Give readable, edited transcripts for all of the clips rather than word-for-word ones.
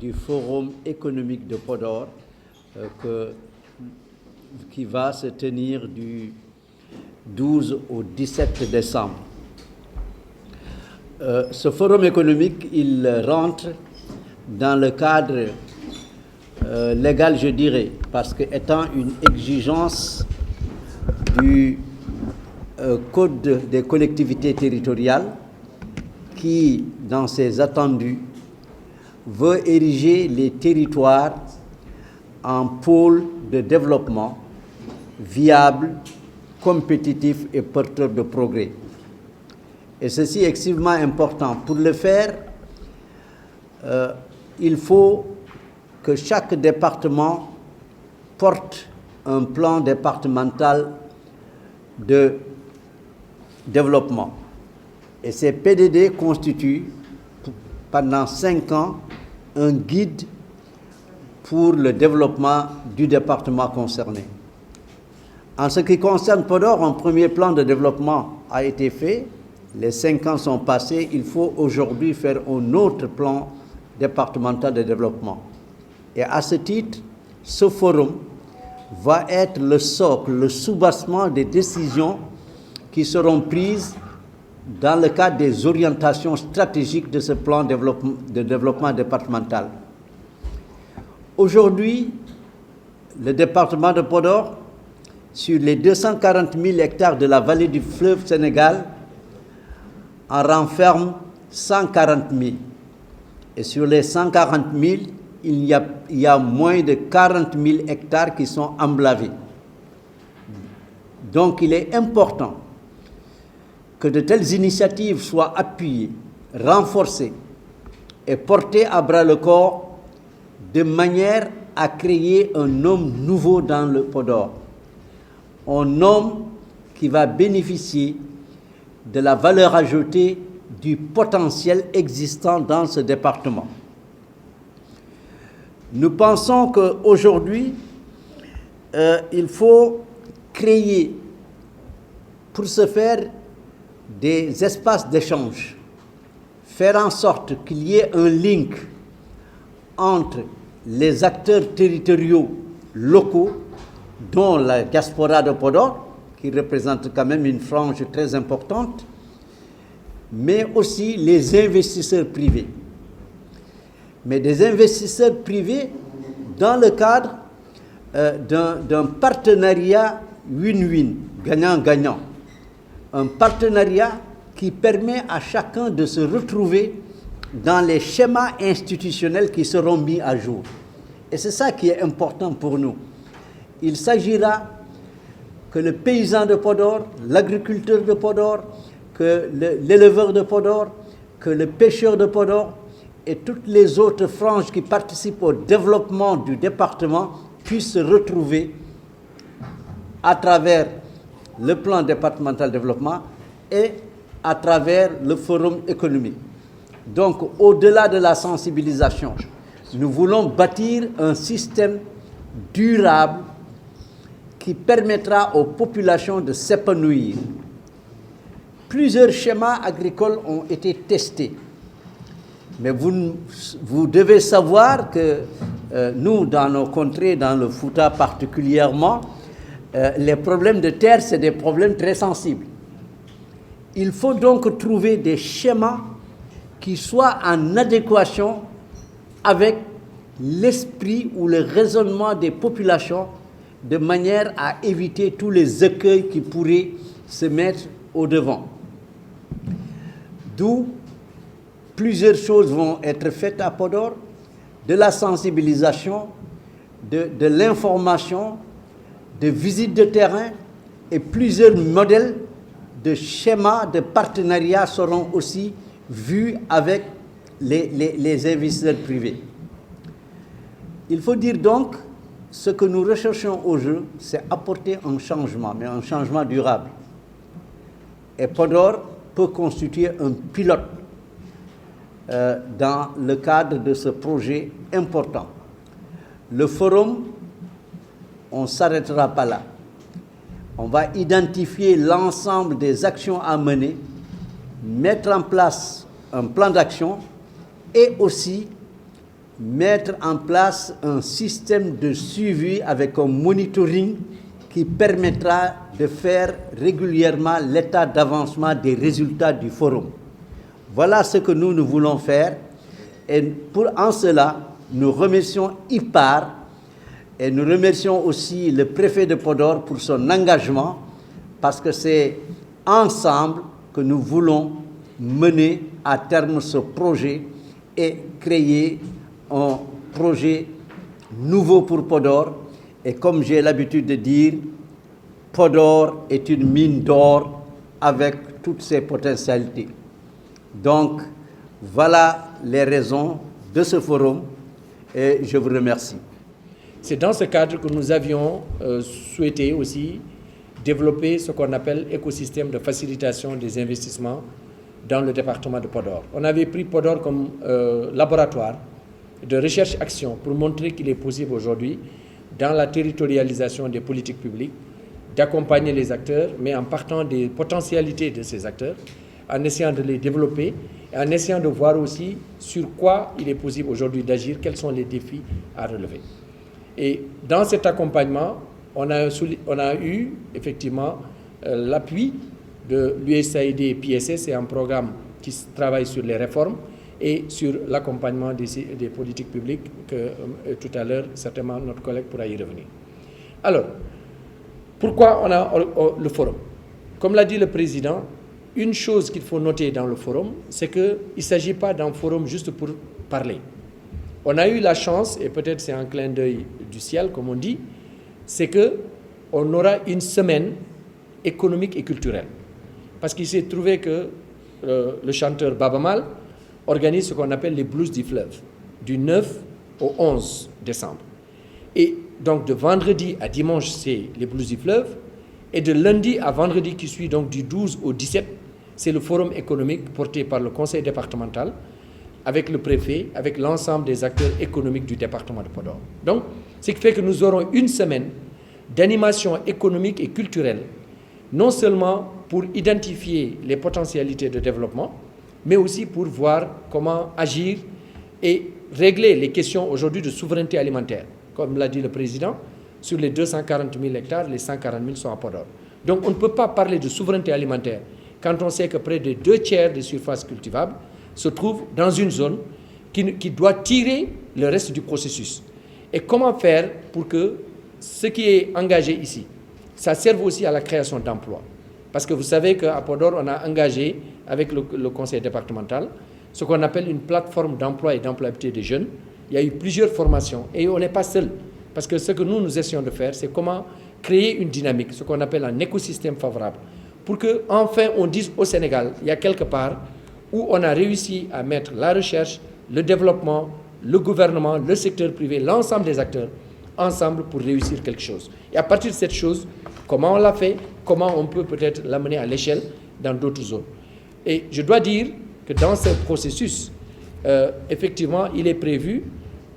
du Forum économique de Podor qui va se tenir du 12 au 17 décembre. Ce forum économique, il rentre dans le cadre légal, je dirais, parce qu'étant une exigence du Code des collectivités territoriales qui, dans ses attendus, veut ériger les territoires en pôle de développement viable, compétitif et porteur de progrès. Et ceci est extrêmement important. Pour le faire, il faut que chaque département porte un plan départemental de développement. Et ces PDD constituent, pendant 5 ans, un guide pour le développement du département concerné. En ce qui concerne Podor, un premier plan de développement a été fait. Les 5 ans sont passés. Il faut aujourd'hui faire un autre plan départemental de développement. Et à ce titre, ce forum va être le socle, le soubassement des décisions qui seront prises dans le cadre des orientations stratégiques de ce plan de développement départemental. Aujourd'hui, le département de Podor, sur les 240 000 hectares de la vallée du fleuve Sénégal, en renferme 140 000. Et sur les 140 000, il y a moins de 40 000 hectares qui sont emblavés. Donc il est important que de telles initiatives soient appuyées, renforcées et portées à bras-le-corps de manière à créer un homme nouveau dans le Podor. Un homme qui va bénéficier de la valeur ajoutée du potentiel existant dans ce département. Nous pensons qu'aujourd'hui, il faut créer, pour ce faire, des espaces d'échange, faire en sorte qu'il y ait un link entre les acteurs territoriaux locaux, dont la diaspora de Podor, qui représente quand même une frange très importante, mais aussi les investisseurs privés. Mais des investisseurs privés dans le cadre d'un partenariat win-win, gagnant-gagnant. Un partenariat qui permet à chacun de se retrouver dans les schémas institutionnels qui seront mis à jour. Et c'est ça qui est important pour nous. Il s'agira que le paysan de Podor, l'agriculteur de Podor, que l'éleveur de Podor, que le pêcheur de Podor et toutes les autres franges qui participent au développement du département puissent se retrouver à travers le plan départemental de développement et à travers le forum économique. Donc, au-delà de la sensibilisation, nous voulons bâtir un système durable qui permettra aux populations de s'épanouir. Plusieurs schémas agricoles ont été testés. Mais vous devez savoir que nous, dans nos contrées, dans le Fouta particulièrement, les problèmes de terre, c'est des problèmes très sensibles. Il faut donc trouver des schémas qui soient en adéquation avec l'esprit ou le raisonnement des populations, de manière à éviter tous les écueils qui pourraient se mettre au devant. D'où plusieurs choses vont être faites à Podor, de la sensibilisation, de l'information, de visites de terrain, et plusieurs modèles de schémas de partenariat seront aussi vus avec les investisseurs privés. Il faut dire donc, ce que nous recherchons au jeu, c'est apporter un changement, mais un changement durable. Et Podor peut constituer un pilote dans le cadre de ce projet important. Le forum, on ne s'arrêtera pas là. On va identifier l'ensemble des actions à mener, mettre en place un plan d'action et aussi mettre en place un système de suivi avec un monitoring qui permettra de faire régulièrement l'état d'avancement des résultats du forum. Voilà ce que nous voulons faire. Et en cela, nous remercions IPAR et nous remercions aussi le préfet de Podor pour son engagement, parce que c'est ensemble que nous voulons mener à terme ce projet et créer un projet nouveau pour Podor. Et comme j'ai l'habitude de dire, Podor est une mine d'or avec toutes ses potentialités. Donc, voilà les raisons de ce forum et je vous remercie. C'est dans ce cadre que nous avions souhaité aussi développer ce qu'on appelle l'écosystème de facilitation des investissements dans le département de Podor. On avait pris Podor comme laboratoire de recherche-action pour montrer qu'il est possible aujourd'hui, dans la territorialisation des politiques publiques, d'accompagner les acteurs, mais en partant des potentialités de ces acteurs, en essayant de les développer, et en essayant de voir aussi sur quoi il est possible aujourd'hui d'agir, quels sont les défis à relever. Et dans cet accompagnement, on a eu effectivement l'appui de l'USAID et PSS, c'est un programme qui travaille sur les réformes et sur l'accompagnement des politiques publiques que tout à l'heure, certainement, notre collègue pourra y revenir. Alors, pourquoi on a le forum? Comme l'a dit le président, une chose qu'il faut noter dans le forum, c'est qu'il ne s'agit pas d'un forum juste pour parler. On a eu la chance, et peut-être c'est un clin d'œil du ciel, comme on dit, c'est qu'on aura une semaine économique et culturelle. Parce qu'il s'est trouvé que le chanteur Baba Mal organise ce qu'on appelle les blues du fleuve, du 9 au 11 décembre. Et donc de vendredi à dimanche, c'est les blues du fleuve, et de lundi à vendredi qui suit, donc du 12 au 17, c'est le forum économique porté par le conseil départemental, avec le préfet, avec l'ensemble des acteurs économiques du département de Podor. Donc, ce qui fait que nous aurons une semaine d'animation économique et culturelle, non seulement pour identifier les potentialités de développement, mais aussi pour voir comment agir et régler les questions aujourd'hui de souveraineté alimentaire. Comme l'a dit le président, sur les 240 000 hectares, les 140 000 sont à Podor. Donc on ne peut pas parler de souveraineté alimentaire quand on sait que près de 2/3 des surfaces cultivables se trouvent dans une zone qui doit tirer le reste du processus. Et comment faire pour que ce qui est engagé ici, ça serve aussi à la création d'emplois? Parce que vous savez qu'à Podor, on a engagé avec le conseil départemental ce qu'on appelle une plateforme d'emploi et d'employabilité des jeunes. Il y a eu plusieurs formations et on n'est pas seul. Parce que ce que nous essayons de faire, c'est comment créer une dynamique, ce qu'on appelle un écosystème favorable, pour qu'enfin on dise au Sénégal, il y a quelque part où on a réussi à mettre la recherche, le développement, le gouvernement, le secteur privé, l'ensemble des acteurs, ensemble pour réussir quelque chose. Et à partir de cette chose, comment on l'a fait, comment on peut peut-être l'amener à l'échelle dans d'autres zones. Et je dois dire que dans ce processus, effectivement, il est prévu,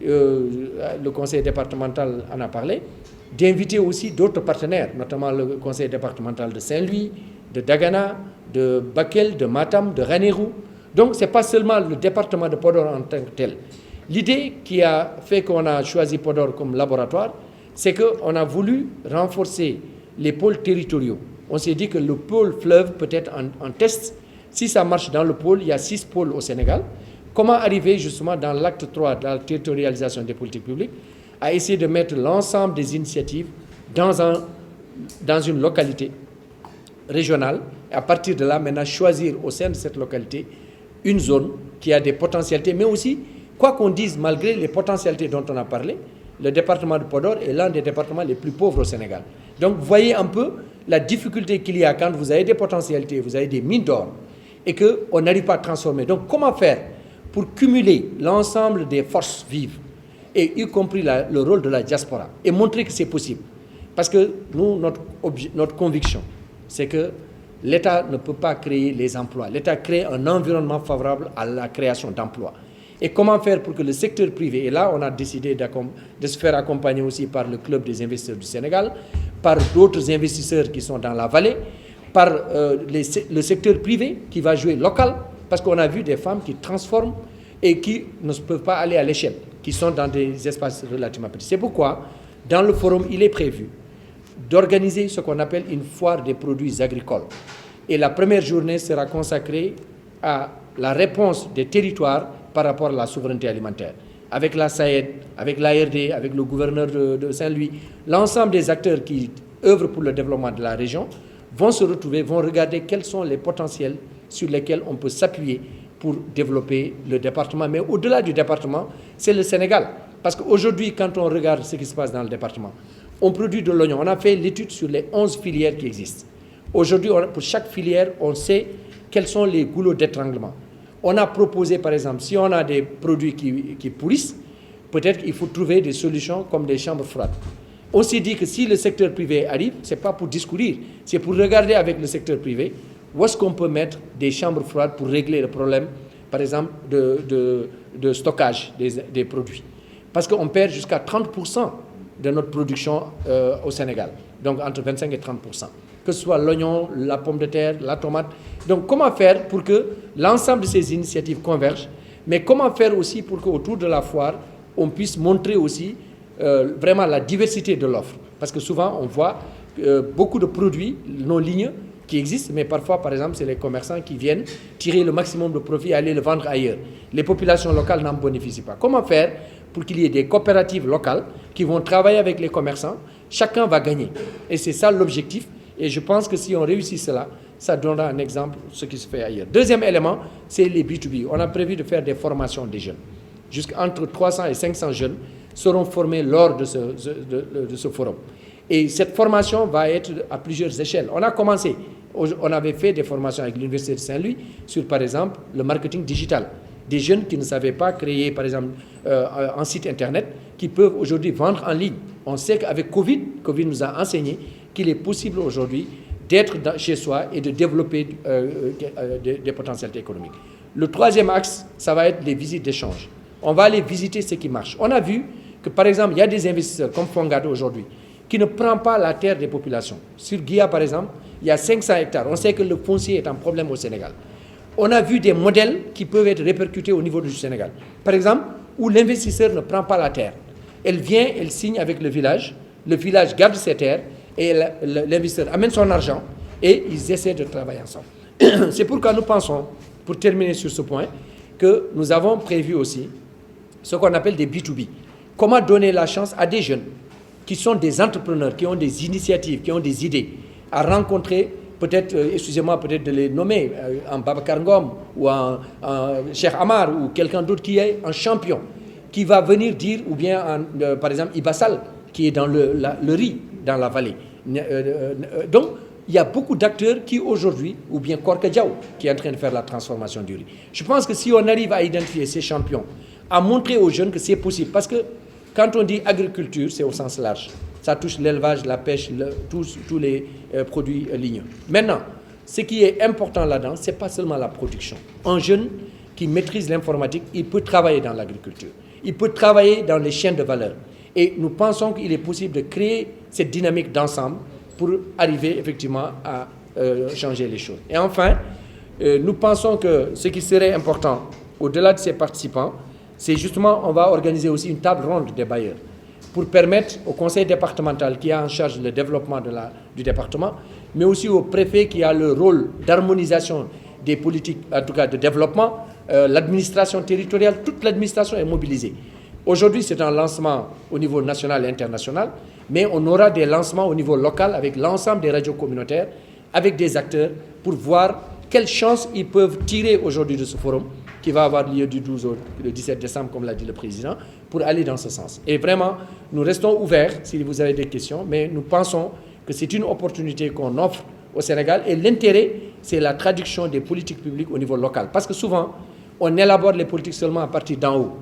le conseil départemental en a parlé, d'inviter aussi d'autres partenaires, notamment le conseil départemental de Saint-Louis, de Dagana, de Bakel, de Matam, de Ranérou. Donc, ce n'est pas seulement le département de Podor en tant que tel. L'idée qui a fait qu'on a choisi Podor comme laboratoire, c'est qu'on a voulu renforcer les pôles territoriaux. On s'est dit que le pôle fleuve peut être en test. Si ça marche dans le pôle, il y a 6 pôles au Sénégal. Comment arriver justement dans l'acte 3 de la territorialisation des politiques publiques à essayer de mettre l'ensemble des initiatives dans une localité régionale et à partir de là, maintenant, choisir au sein de cette localité une zone qui a des potentialités, mais aussi, quoi qu'on dise, malgré les potentialités dont on a parlé, le département de Podor est l'un des départements les plus pauvres au Sénégal. Donc, vous voyez un peu la difficulté qu'il y a quand vous avez des potentialités, vous avez des mines d'or et qu'on n'arrive pas à transformer. Donc, comment faire pour cumuler l'ensemble des forces vives, et y compris le rôle de la diaspora, et montrer que c'est possible? Parce que nous, notre conviction, c'est que l'État ne peut pas créer les emplois. L'État crée un environnement favorable à la création d'emplois. Et comment faire pour que le secteur privé, et là on a décidé de se faire accompagner aussi par le Club des investisseurs du Sénégal, par d'autres investisseurs qui sont dans la vallée, par le secteur privé qui va jouer local, parce qu'on a vu des femmes qui transforment et qui ne peuvent pas aller à l'échelle. qui sont dans des espaces relativement petits. C'est pourquoi, dans le forum, il est prévu d'organiser ce qu'on appelle une foire des produits agricoles. Et la première journée sera consacrée à la réponse des territoires par rapport à la souveraineté alimentaire. Avec la SAED, avec l'ARD, avec le gouverneur de Saint-Louis, l'ensemble des acteurs qui œuvrent pour le développement de la région vont se retrouver, vont regarder quels sont les potentiels sur lesquels on peut s'appuyer pour développer le département. Mais au-delà du département, c'est le Sénégal. Parce qu'aujourd'hui, quand on regarde ce qui se passe dans le département, on produit de l'oignon. On a fait l'étude sur les 11 filières qui existent. Aujourd'hui, pour chaque filière, on sait quels sont les goulots d'étranglement. On a proposé, par exemple, si on a des produits qui pourrissent, peut-être qu'il faut trouver des solutions comme des chambres froides. On s'est dit que si le secteur privé arrive, ce n'est pas pour discourir, c'est pour regarder avec le secteur privé où est-ce qu'on peut mettre des chambres froides pour régler le problème, par exemple, de stockage des produits. Parce qu'on perd jusqu'à 30% de notre production au Sénégal, donc entre 25 et 30%. Que ce soit l'oignon, la pomme de terre, la tomate. Donc comment faire pour que l'ensemble de ces initiatives convergent, mais comment faire aussi pour qu'autour de la foire, on puisse montrer aussi vraiment la diversité de l'offre. Parce que souvent, on voit beaucoup de produits non ligneux qui existent, mais parfois, par exemple, c'est les commerçants qui viennent tirer le maximum de profit et aller le vendre ailleurs. Les populations locales n'en bénéficient pas. Comment faire pour qu'il y ait des coopératives locales qui vont travailler avec les commerçants? Chacun va gagner. Et c'est ça l'objectif. Et je pense que si on réussit cela, ça donnera un exemple de ce qui se fait ailleurs. Deuxième élément, c'est les B2B. On a prévu de faire des formations des jeunes. Jusqu'entre 300 et 500 jeunes seront formés lors de ce forum. Et cette formation va être à plusieurs échelles. On a commencé, on avait fait des formations avec l'Université de Saint-Louis sur, par exemple, le marketing digital. Des jeunes qui ne savaient pas créer, par exemple, un site Internet, qui peuvent aujourd'hui vendre en ligne. On sait qu'avec Covid nous a enseigné qu'il est possible aujourd'hui d'être chez soi et de développer des potentialités économiques. Le troisième axe, ça va être les visites d'échange. On va aller visiter ce qui marche. On a vu que, par exemple, il y a des investisseurs comme Fongado aujourd'hui qui ne prennent pas la terre des populations. Sur Guia, par exemple, il y a 500 hectares. On sait que le foncier est un problème au Sénégal. On a vu des modèles qui peuvent être répercutés au niveau du Sénégal. Par exemple, où l'investisseur ne prend pas la terre. Elle vient, elle signe avec le village garde ses terres, et l'investisseur amène son argent et ils essaient de travailler ensemble. C'est pourquoi nous pensons, pour terminer sur ce point, que nous avons prévu aussi ce qu'on appelle des B2B. Comment donner la chance à des jeunes qui sont des entrepreneurs, qui ont des initiatives, qui ont des idées, à rencontrer peut-être, excusez-moi peut-être de les nommer, en Babacar Ngom ou en Cheikh Amar ou quelqu'un d'autre qui est un champion, qui va venir dire, ou bien par exemple Ibassal, qui est dans le riz, dans la vallée. Donc, il y a beaucoup d'acteurs qui aujourd'hui, ou bien Korka Diaw, qui est en train de faire la transformation du riz. Je pense que si on arrive à identifier ces champions, à montrer aux jeunes que c'est possible, parce que quand on dit agriculture, c'est au sens large. Ça touche l'élevage, la pêche, tous les produits ligneux. Maintenant, ce qui est important là-dedans, ce n'est pas seulement la production. Un jeune qui maîtrise l'informatique, il peut travailler dans l'agriculture. Il peut travailler dans les chaînes de valeur. Et nous pensons qu'il est possible de créer cette dynamique d'ensemble pour arriver effectivement à changer les choses. Et enfin, nous pensons que ce qui serait important, au-delà de ces participants, c'est justement, on va organiser aussi une table ronde des bailleurs pour permettre au conseil départemental qui a en charge le développement du département, mais aussi au préfet qui a le rôle d'harmonisation des politiques, en tout cas de développement, l'administration territoriale, toute l'administration est mobilisée. Aujourd'hui, c'est un lancement au niveau national et international, mais on aura des lancements au niveau local avec l'ensemble des radios communautaires, avec des acteurs, pour voir quelles chances ils peuvent tirer aujourd'hui de ce forum qui va avoir lieu du 12 au 17 décembre, comme l'a dit le président, pour aller dans ce sens. Et vraiment, nous restons ouverts si vous avez des questions, mais nous pensons que c'est une opportunité qu'on offre au Sénégal et l'intérêt, c'est la traduction des politiques publiques au niveau local. Parce que souvent, on élabore les politiques seulement à partir d'en haut.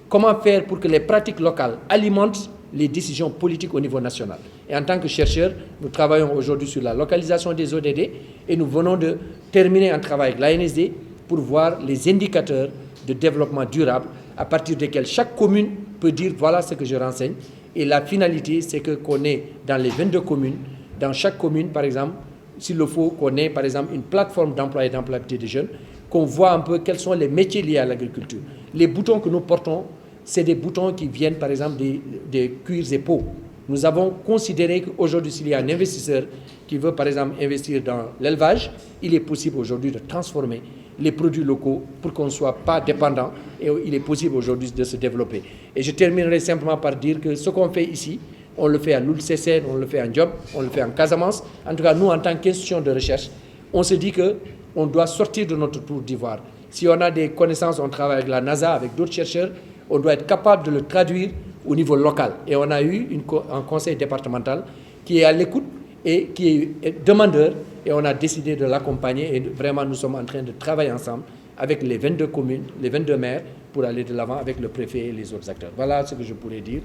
Comment faire pour que les pratiques locales alimentent les décisions politiques au niveau national? Et en tant que chercheurs, nous travaillons aujourd'hui sur la localisation des ODD et nous venons de terminer un travail avec l'ANSD pour voir les indicateurs de développement durable à partir desquels chaque commune peut dire voilà ce que je renseigne. Et la finalité, c'est qu'on ait dans les 22 communes, dans chaque commune, par exemple, s'il le faut, qu'on ait par exemple une plateforme d'emploi et d'employabilité des jeunes, qu'on voit un peu quels sont les métiers liés à l'agriculture. Les boutons que nous portons, c'est des boutons qui viennent par exemple des cuirs et peaux. Nous avons considéré qu'aujourd'hui, s'il y a un investisseur qui veut par exemple investir dans l'élevage, il est possible aujourd'hui de transformer les produits locaux pour qu'on ne soit pas dépendant, et il est possible aujourd'hui de se développer. Et je terminerai simplement par dire que ce qu'on fait ici, on le fait à l'ULCC, on le fait en Job, on le fait en Casamance. En tout cas, nous, en tant qu'institution de recherche, on se dit qu'on doit sortir de notre tour d'ivoire. Si on a des connaissances, on travaille avec la NASA, avec d'autres chercheurs, on doit être capable de le traduire au niveau local. Et on a eu un conseil départemental qui est à l'écoute et qui est demandeur, et on a décidé de l'accompagner, et vraiment nous sommes en train de travailler ensemble avec les 22 communes, les 22 maires, pour aller de l'avant avec le préfet et les autres acteurs. Voilà ce que je pourrais dire.